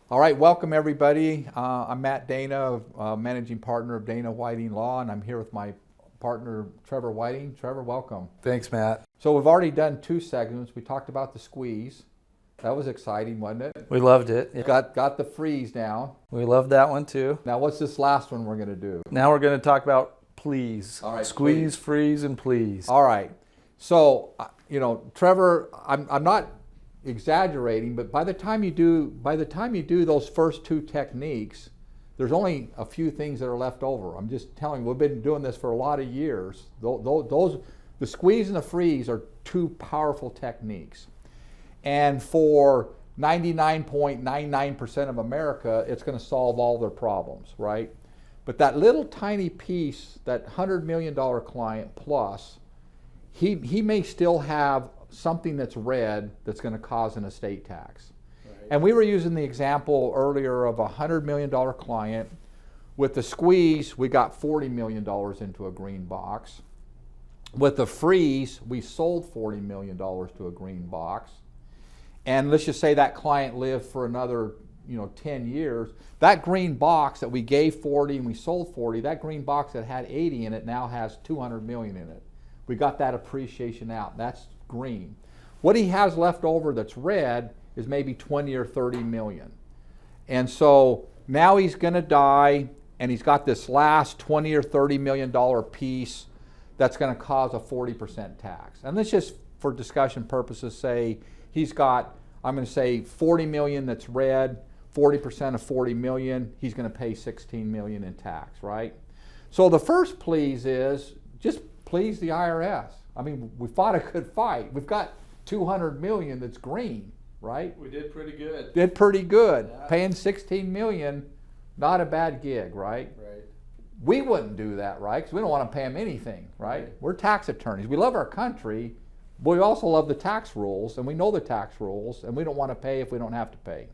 All right, welcome everybody. I'm Matt Dana, managing partner of Dana Whiting Law, and I'm here with my partner Trevor Whiting. Trevor, welcome. Thanks, Matt. So we've already done two segments. We talked about the squeeze. That was exciting, wasn't it? We loved it. Got the freeze down. We loved that one too. Now what's this last one we're going to do? Now we're going to talk about please. All right, Squeeze, freeze, and please. All right. So, Trevor, I'm not exaggerating, but by the time you do those first two techniques, there's only a few things that are left over. I'm just telling you, we've been doing this for a lot of years. The squeeze and the freeze are two powerful techniques. And for 99.99% of America, it's going to solve all their problems, right? But that little tiny piece, that $100 million client plus, he may still have something that's red that's going to cause an estate tax. Right. And we were using the example earlier of a $100 million client. With the squeeze, we got $40 million into a green box. With the freeze, we sold $40 million to a green box. And let's just say that client lived for another 10 years. That green box that we gave 40 and we sold 40, that green box that had 80 in it now has 200 million in it. We got that appreciation out. That's green. What he has left over that's red is maybe 20 or 30 million. And so now he's going to die, and he's got this last 20 or 30 million dollar piece that's going to cause a 40% tax. And let's just, for discussion purposes, say he's got, I'm going to say 40 million that's red, 40% of 40 million, he's going to pay 16 million in tax, right? So the first please is just please the IRS. I mean, we fought a good fight. We've got 200 million that's green, right? We did pretty good. Did pretty good. Yeah. Paying 16 million, not a bad gig, right? Right. We wouldn't do that, right? Because we don't want to pay them anything, right? We're tax attorneys. We love our country, but we also love the tax rules, and we know the tax rules, and we don't want to pay if we don't have to pay.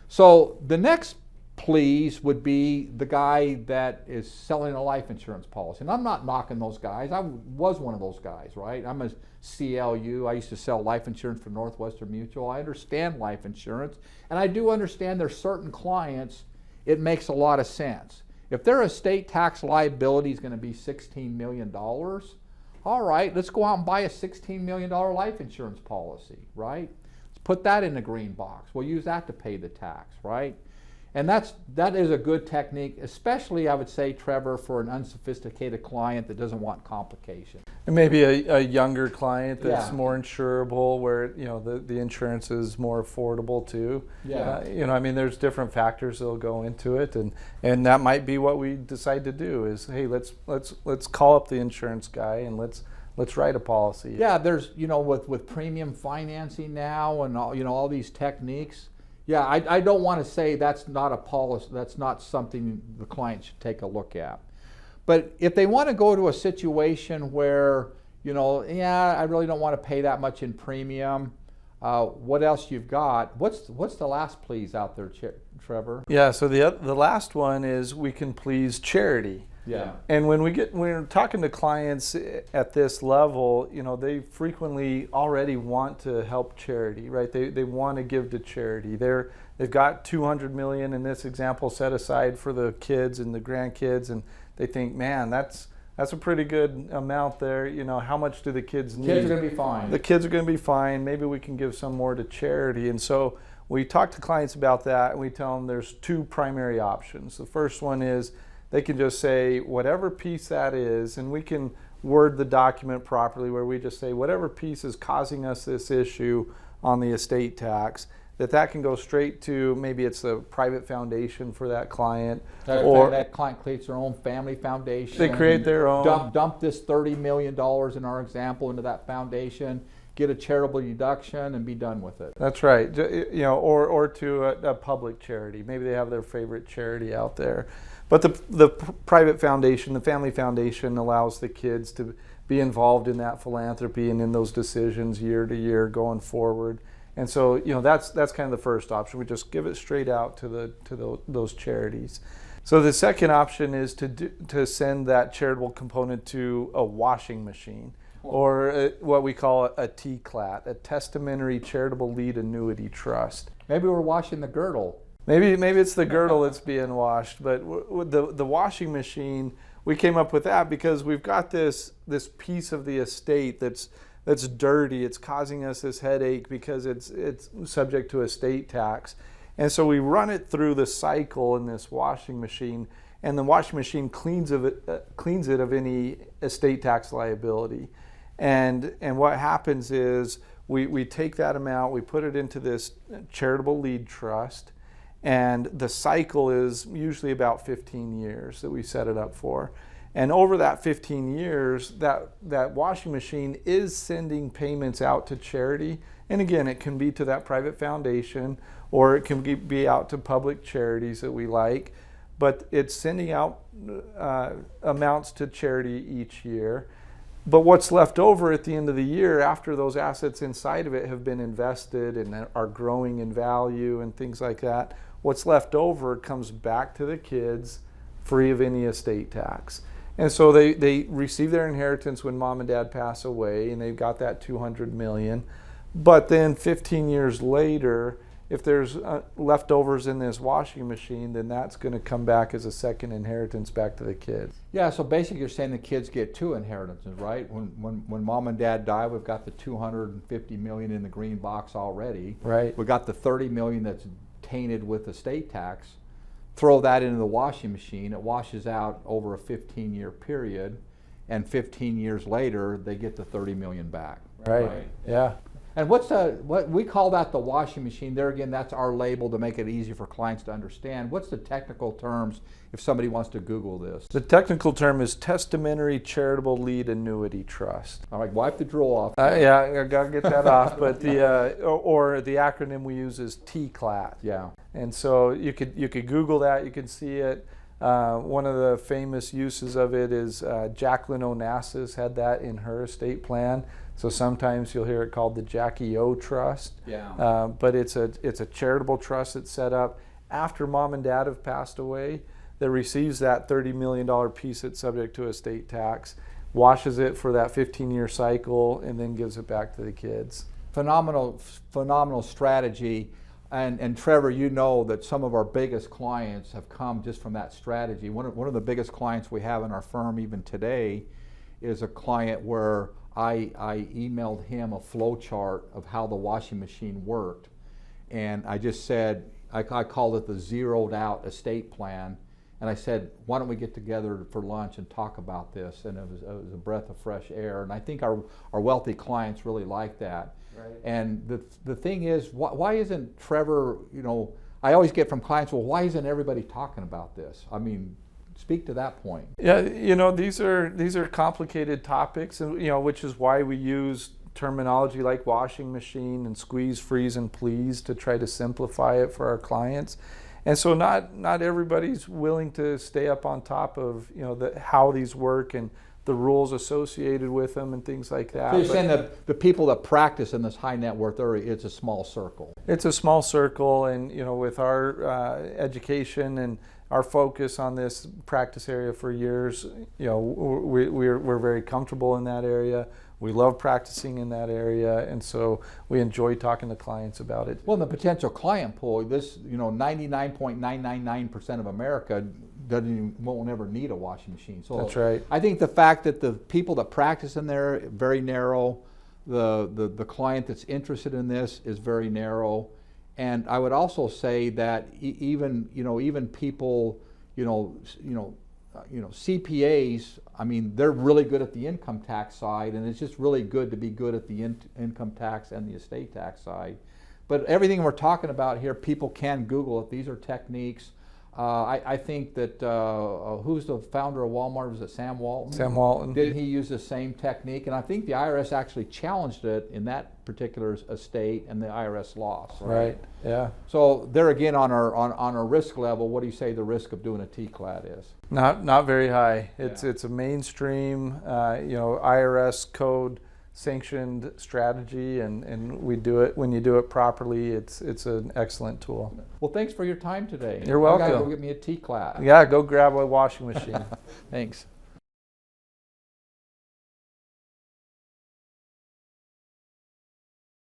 So the next please would be the guy that is selling a life insurance policy. And I'm not knocking those guys. I was one of those guys, right? I'm a CLU. I used to sell life insurance for Northwestern Mutual. I understand life insurance. And I do understand there's certain clients, it makes a lot of sense. If their estate tax liability is going to be $16 million, all right, let's go out and buy a $16 million life insurance policy, right? Let's put that in the green box. We'll use that to pay the tax, right? And that is a good technique, especially, I would say, Trevor, for an unsophisticated client that doesn't want complications. And maybe a younger client that's Yeah. more insurable, where the insurance is more affordable too. Yeah. I mean, there's different factors that'll go into it, and that might be what we decide to do. Is, hey, let's call up the insurance guy and let's write a policy. Yeah, there's with premium financing now and all these techniques. Yeah, I don't want to say that's not a policy, that's not something the client should take a look at. But if they want to go to a situation where, I really don't want to pay that much in premium, what else you've got? What's the last please out there, Trevor? Yeah, so the last one is we can please charity. Yeah. And when we're talking to clients at this level, they frequently already want to help charity, right? They want to give to charity. They've got 200 million in this example set aside for the kids and the grandkids, and they think, man, that's a pretty good amount there. How much do the kids need? Kids are going to be fine. The kids are going to be fine. Maybe we can give some more to charity. And so we talk to clients about that, and we tell them there's two primary options. The first one is they can just say whatever piece that is, and we can word the document properly where we just say whatever piece is causing us this issue on the estate tax, that can go straight to, maybe it's a private foundation for that client. Or that client creates their own family foundation. They create their own. Dump this $30 million in our example into that foundation, get a charitable deduction, and be done with it. That's right. Or to a public charity. Maybe they have their favorite charity out there. But the private foundation, the family foundation, allows the kids to be involved in that philanthropy and in those decisions year to year going forward. And so, that's kind of the first option. We just give it straight out to those charities. So the second option is to send that charitable component to a washing machine. or what we call a TCLAT, a Testamentary Charitable Lead Annuity Trust. Maybe we're washing the girdle. Maybe it's the girdle that's being washed, but with the washing machine, we came up with that because we've got this piece of the estate that's dirty. It's causing us this headache because it's subject to estate tax, and so we run it through the cycle in this washing machine, and the washing machine cleans it of any estate tax liability, and what happens is we take that amount, we put it into this charitable lead trust. And the cycle is usually about 15 years that we set it up for. And over that 15 years, that washing machine is sending payments out to charity. And again, it can be to that private foundation, or it can be out to public charities that we like. But it's sending out amounts to charity each year. But what's left over at the end of the year, after those assets inside of it have been invested and are growing in value and things like that, what's left over comes back to the kids free of any estate tax. And so they receive their inheritance when mom and dad pass away, and they've got that $200 million. But then 15 years later, if there's leftovers in this washing machine, then that's going to come back as a second inheritance back to the kids. Yeah, so basically you're saying the kids get two inheritances, right? When mom and dad die, we've got the $250 million in the green box already. Right. We've got the $30 million that's tainted with estate tax. Throw that into the washing machine, it washes out over a 15-year period, and 15 years later they get the $30 million back. Right. Yeah. And what we call that the washing machine. There again, that's our label to make it easy for clients to understand. What's the technical terms if somebody wants to Google this? The technical term is Testamentary Charitable Lead Annuity Trust. All right, wipe the drool off. Yeah, I gotta get that off. But or the acronym we use is TCLAT. Yeah. And so you could Google that. You can see it. One of the famous uses of it is Jacqueline Onassis had that in her estate plan. So sometimes you'll hear it called the Jackie O Trust. Yeah. But it's a charitable trust that's set up after mom and dad have passed away, that receives that $30 million piece that's subject to estate tax, washes it for that 15-year cycle, and then gives it back to the kids. Phenomenal strategy. And Trevor, you know that some of our biggest clients have come just from that strategy. One of the biggest clients we have in our firm even today is a client where I emailed him a flow chart of how the washing machine worked. And I just said, I called it the zeroed out estate plan. And I said, why don't we get together for lunch and talk about this? And it was a breath of fresh air. And I think our wealthy clients really like that. Right. And the thing is, why isn't Trevor, I always get from clients, well, why isn't everybody talking about this? I mean, speak to that point. Yeah, these are complicated topics, and which is why we use terminology like washing machine and squeeze, freeze, and please to try to simplify it for our clients. And so not everybody's willing to stay up on top of how these work and the rules associated with them and things like that. So you're saying that the people that practice in this high net worth area, it's a small circle. It's a small circle, and with our education and our focus on this practice area for years, we're very comfortable in that area. We love practicing in that area, and so we enjoy talking to clients about it. Well, in the potential client pool, this 99.999% of America won't ever need a washing machine. So that's right. I think the fact that the people that practice in there very narrow, the client that's interested in this is very narrow, and I would also say that even people CPAs, I mean, they're really good at the income tax side, and it's just really good to be good at the income tax and the estate tax side. But everything we're talking about here, people can Google it. These are techniques. I think that who's the founder of Walmart? Was it Sam Walton? Sam Walton. Didn't he use the same technique? And I think the IRS actually challenged it in that particular estate, and the IRS lost. Right. Yeah. So there again, on our risk level, what do you say the risk of doing a TCLAT is? Not very high. It's a mainstream IRS code sanctioned strategy, and we do it. When you do it properly, it's an excellent tool. Well, thanks for your time today. You're welcome. I gotta go get me a TCLAT. Yeah, go grab a washing machine. Thanks.